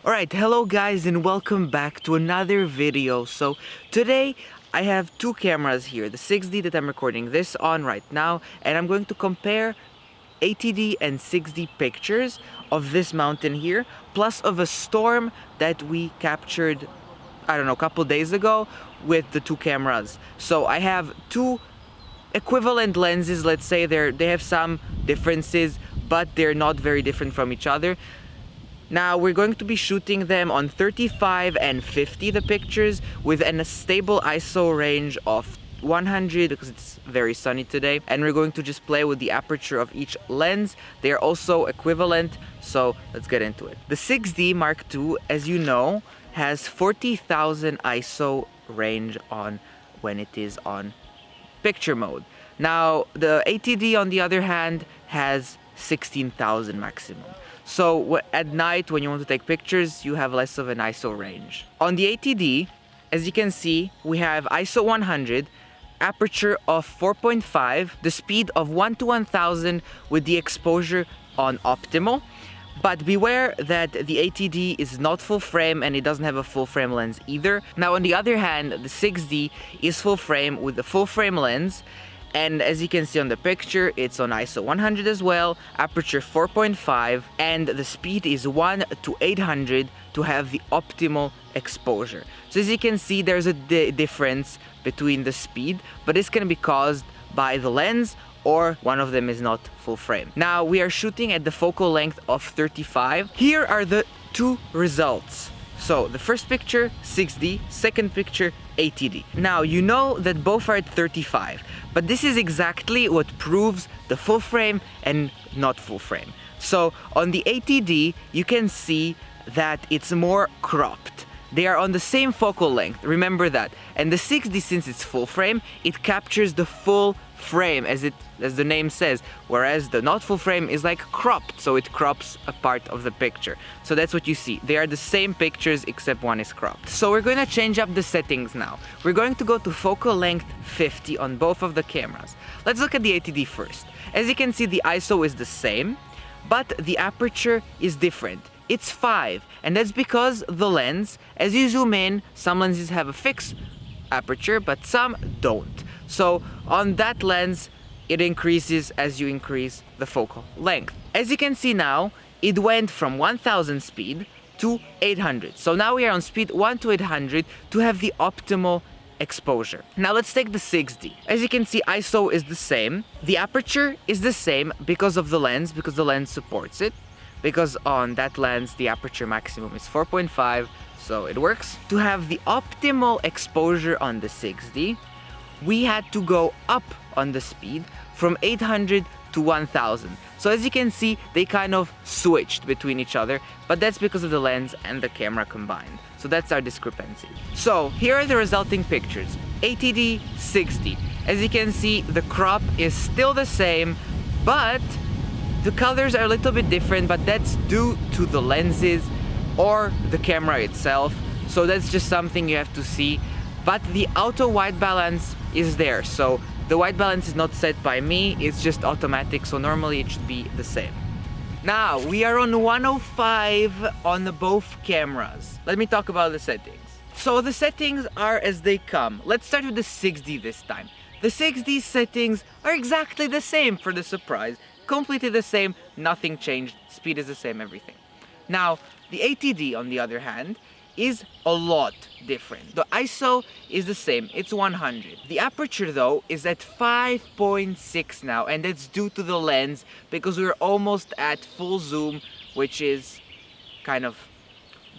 Alright, hello guys and welcome back to another video. So today I have two cameras here, the 6D that I'm recording this on right now, and I'm going to compare 80D and 6D pictures of this mountain here, plus of a storm that we captured, I don't know, a couple days ago with the two cameras. So I have two equivalent lenses, let's say they have some differences, but they're not very different from each other. Now we're going to be shooting them on 35 and 50 the pictures with a stable ISO range of 100 because it's very sunny today, and we're going to just play with the aperture of each lens. They are also equivalent, so let's get into it. The 6D Mark II, as you know, has 40,000 ISO range on when it is on picture mode. Now the 80D on the other hand has 16,000 maximum. So at night when you want to take pictures, you have less of an ISO range. On the 80D, as you can see, we have ISO 100, aperture of 4.5, the speed of 1 to 1000 with the exposure on optimal. But beware that the 80D is not full frame and it doesn't have a full frame lens either. Now on the other hand, the 6D is full frame with the full frame lens. And as you can see on the picture, it's on ISO 100 as well, aperture 4.5, and the speed is 1 to 800 to have the optimal exposure. So as you can see, there's a difference between the speed, but it's gonna be caused by the lens or one of them is not full frame. Now we are shooting at the focal length of 35. Here are the two results. So the first picture, 6D, second picture, 80D. Now you know that both are at 35, but this is exactly what proves the full frame and not full frame. So on the 80D, you can see that it's more cropped. They are on the same focal length, remember that. And the 6D, since it's full frame, it captures the full frame as the name says, whereas the not full frame is like cropped, so it crops a part of the picture. So that's what you see. They are the same pictures except one is cropped. So we're going to change up the settings now. We're going to go to focal length 50 on both of the cameras. Let's look at the 80D first. As you can see, the ISO is the same, but the aperture is different. It's 5, and that's because the lens, as you zoom in, some lenses have a fixed aperture, but some don't. So on that lens, it increases as you increase the focal length. As you can see now, it went from 1000 speed to 800. So now we are on speed 1 to 800 to have the optimal exposure. Now let's take the 6D. As you can see, ISO is the same. The aperture is the same because of the lens, because the lens supports it. Because on that lens, the aperture maximum is 4.5, so it works. To have the optimal exposure on the 6D, we had to go up on the speed from 800 to 1000. So as you can see, they kind of switched between each other, but that's because of the lens and the camera combined. So that's our discrepancy. So here are the resulting pictures, 80D, 6D. As you can see, the crop is still the same, but the colors are a little bit different, but that's due to the lenses or the camera itself. So that's just something you have to see. But the auto white balance is there. So the white balance is not set by me, it's just automatic. So normally it should be the same. Now we are on 105 on both cameras. Let me talk about the settings. So the settings are as they come. Let's start with the 6D this time. The 6D settings are exactly the same for the surprise. Completely the same, nothing changed, speed is the same, everything. Now, the 80D on the other hand is a lot different. The ISO is the same, it's 100. The aperture though is at 5.6 now, and that's due to the lens because we're almost at full zoom, which is kind of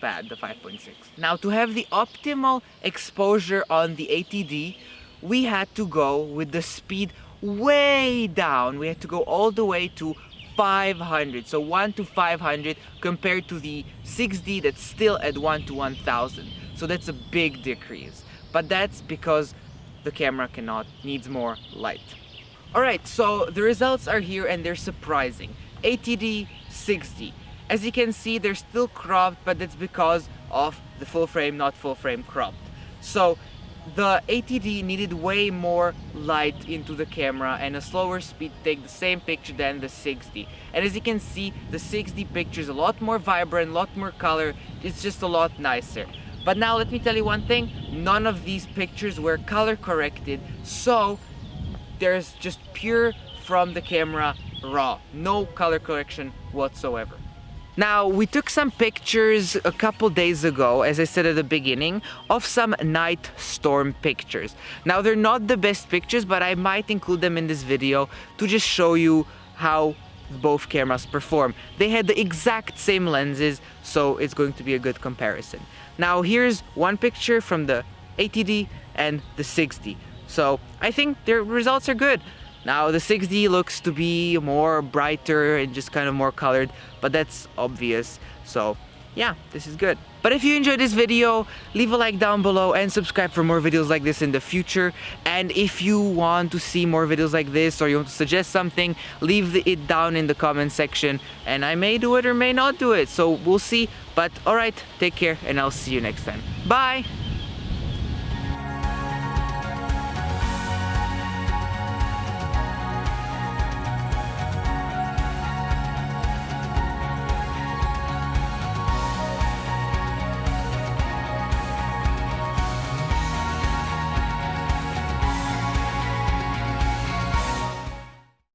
bad, the 5.6. Now to have the optimal exposure on the 80D, we had to go with the speed way down. We had to go all the way to 500, so 1 to 500 compared to the 6D that's still at 1 to 1000. So that's a big decrease, but that's because the camera needs more light. Alright, so the results are here and they're surprising. 80D, 6D. As you can see, they're still cropped, but that's because of the full frame, not full frame cropped. So the 80D needed way more light into the camera and a slower speed to take the same picture than the 60. And as you can see, the 60 picture is a lot more vibrant, a lot more color, it's just a lot nicer. But now let me tell you one thing, none of these pictures were color corrected, so there's just pure from the camera raw, no color correction whatsoever. Now, we took some pictures a couple days ago, as I said at the beginning, of some night storm pictures. Now, they're not the best pictures, but I might include them in this video to just show you how both cameras perform. They had the exact same lenses, so it's going to be a good comparison. Now, here's one picture from the 80D and the 60. So, I think their results are good. Now the 6D looks to be more brighter and just kind of more colored, but that's obvious. So yeah, this is good. But if you enjoyed this video, leave a like down below and subscribe for more videos like this in the future. And if you want to see more videos like this or you want to suggest something, leave it down in the comment section and I may do it or may not do it. So we'll see. But alright, take care and I'll see you next time. Bye!